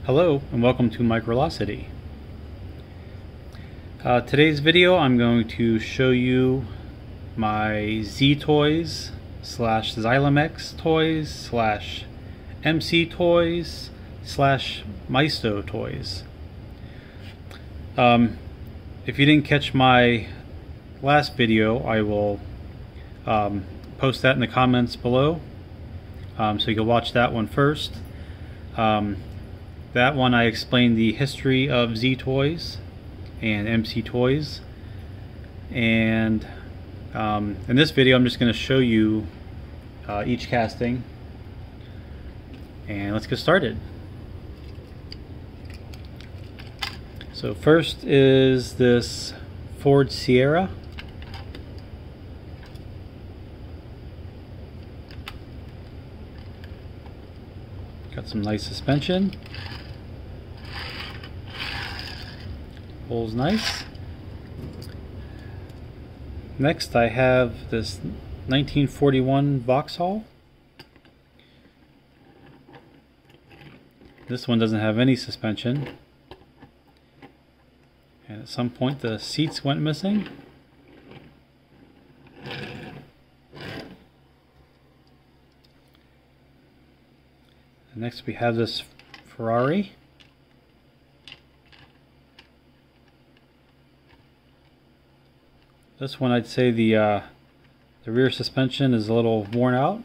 Hello and welcome to Microlocity. Today's video I'm going to show you my Z Toys slash Xylomex Toys slash MC Toys slash Maisto Toys. If you didn't catch my last video, I will post that in the comments below, so you can watch that one first. That one I explained the history of Z Toys and MC Toys, and in this video I'm just going to show you each casting, and let's get started. So first is this Ford Sierra. Got some nice suspension. Pulls nice. Next I have this 1941 Vauxhall. This one doesn't have any suspension. And at some point the seats went missing. And next we have this Ferrari. This one I'd say the rear suspension is a little worn out.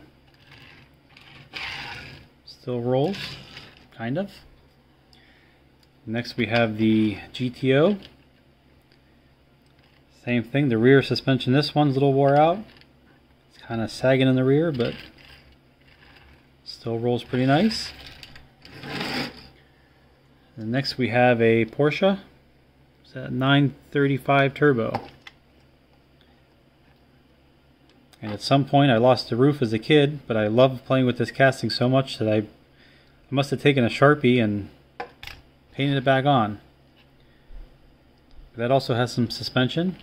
Still rolls, kind of. Next we have the GTO. Same thing, the rear suspension, this one's a little wore out. It's kind of sagging in the rear, but still rolls pretty nice. And next we have a Porsche. It's a 935 Turbo. And at some point I lost the roof as a kid, but I loved playing with this casting so much that I must have taken a Sharpie and painted it back on. That also has some suspension.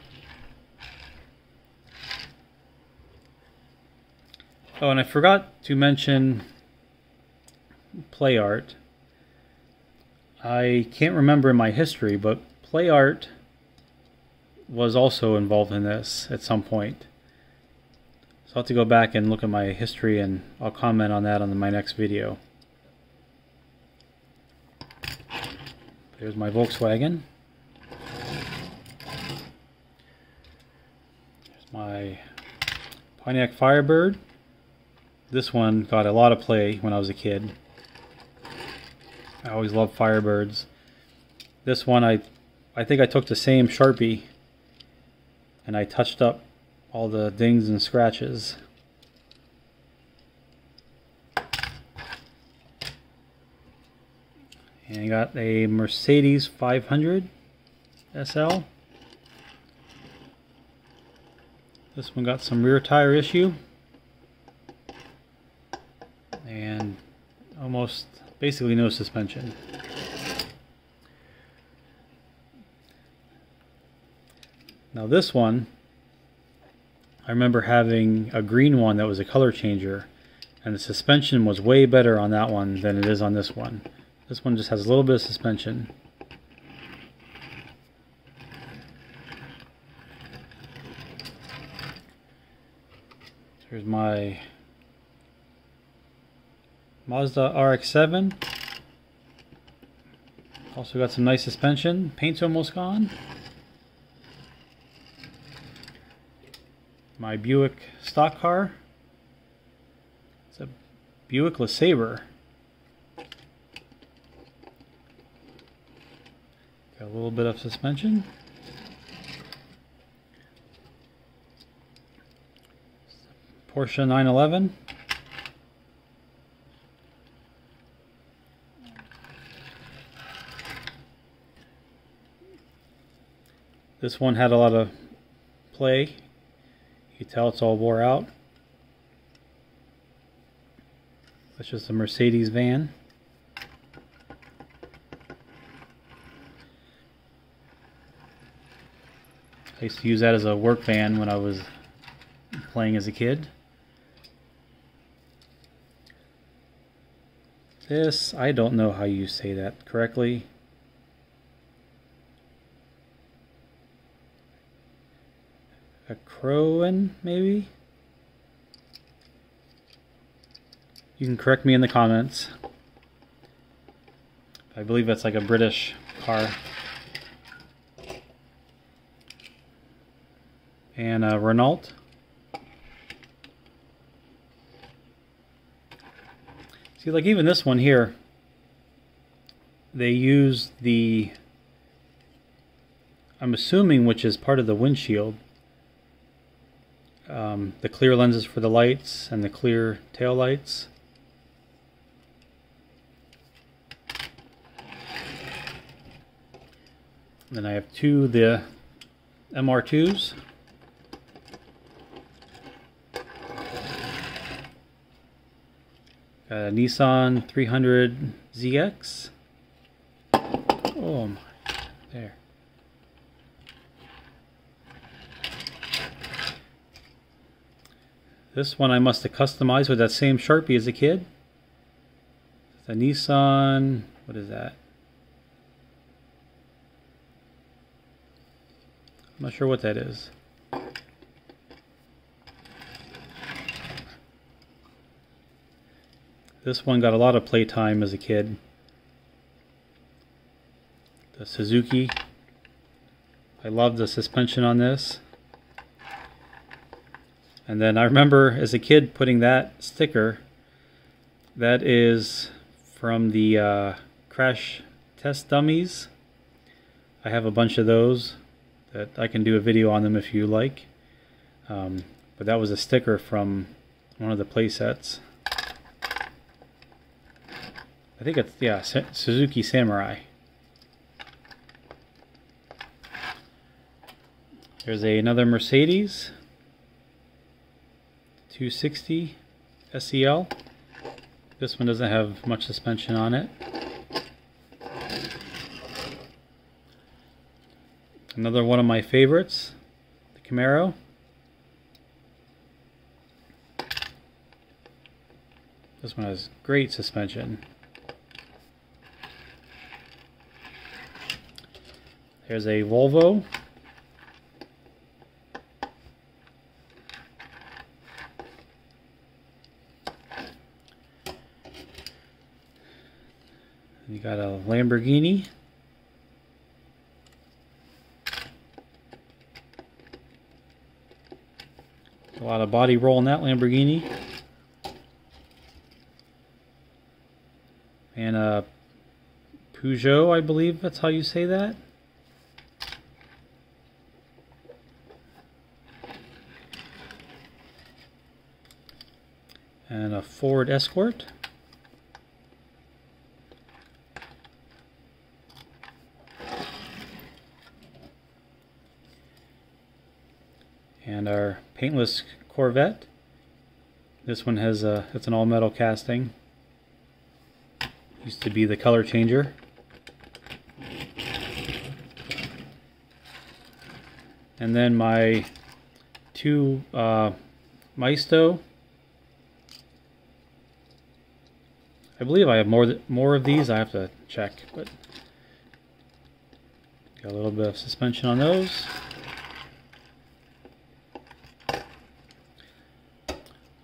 Oh, and I forgot to mention Play Art. I can't remember in my history, but Play Art was also involved in this at some point. So I'll have to go back and look at my history, and I'll comment on that on my next video. There's my Volkswagen. There's my Pontiac Firebird. This one got a lot of play when I was a kid. I always loved Firebirds. This one I think I took the same Sharpie and I touched up all the dings and scratches. And I got a Mercedes 500 SL. This one got some rear tire issue. And almost basically no suspension. Now this one, I remember having a green one that was a color changer, and the suspension was way better on that one than it is on this one. This one just has a little bit of suspension. Here's my Mazda RX-7. Also got some nice suspension. Paint's almost gone. My Buick stock car. It's a Buick LeSabre. Got a little bit of suspension. Porsche 911. This one had a lot of play. You can tell it's all wore out. That's just a Mercedes van. I used to use that as a work van when I was playing as a kid. This, I don't know how you say that correctly. A Crowan, maybe? You can correct me in the comments. I believe that's like a British car. And a Renault. See, like even this one here, they use the, I'm assuming, which is part of the windshield, the clear lenses for the lights and the clear tail lights. Then I have the MR2s. Got a Nissan 300 ZX. Oh my, there. This one I must have customized with that same Sharpie as a kid. It's a Nissan, what is that? I'm not sure what that is. This one got a lot of playtime as a kid. The Suzuki. I love the suspension on this. And then I remember as a kid putting that sticker. That is from the crash test dummies. I have a bunch of those that I can do a video on them if you like. But that was a sticker from one of the play sets. I think it's, yeah, Suzuki Samurai. There's another Mercedes 260 SEL. This one doesn't have much suspension on it. Another one of my favorites, the Camaro. This one has great suspension. There's a Volvo. You got a Lamborghini. A lot of body roll in that Lamborghini. And a Peugeot, I believe that's how you say that. And a Ford Escort. And our paintless Corvette. This one has it's an all metal casting. Used to be the color changer. And then my two Maisto. I believe I have more of these. I have to check, but got a little bit of suspension on those.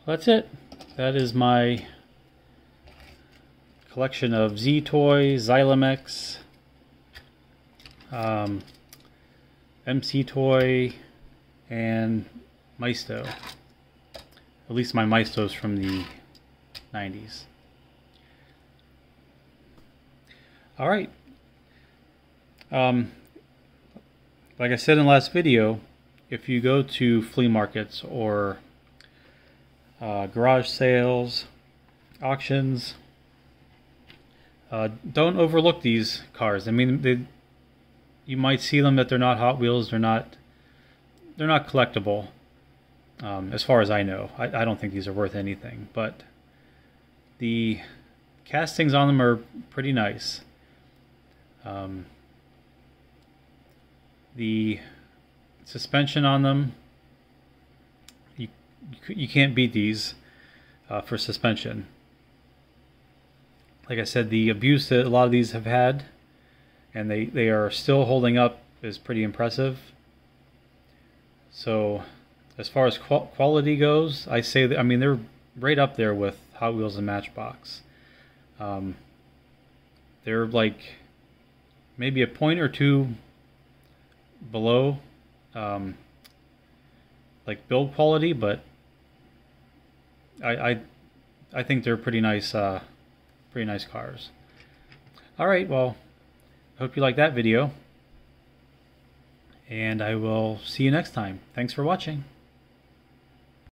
That's it. That is my collection of Z-Toy, Xylomex, MC Toy, and Maisto. At least my Maistos from the 90s. All right. Like I said in the last video, if you go to flea markets or garage sales, auctions, don't overlook these cars. I mean, you might see them that they're not Hot Wheels, they're not collectible. As far as I know, I don't think these are worth anything, but the castings on them are pretty nice. The suspension on them, you can't beat these for suspension. like I said, the abuse that a lot of these have had, and they are still holding up, is pretty impressive. So as far as quality goes, I say that, I mean, they're right up there with Hot Wheels and Matchbox. They're like maybe a point or two below like build quality, but I think they're pretty nice cars. All right, well, I hope you like that video, and I will see you next time. Thanks for watching.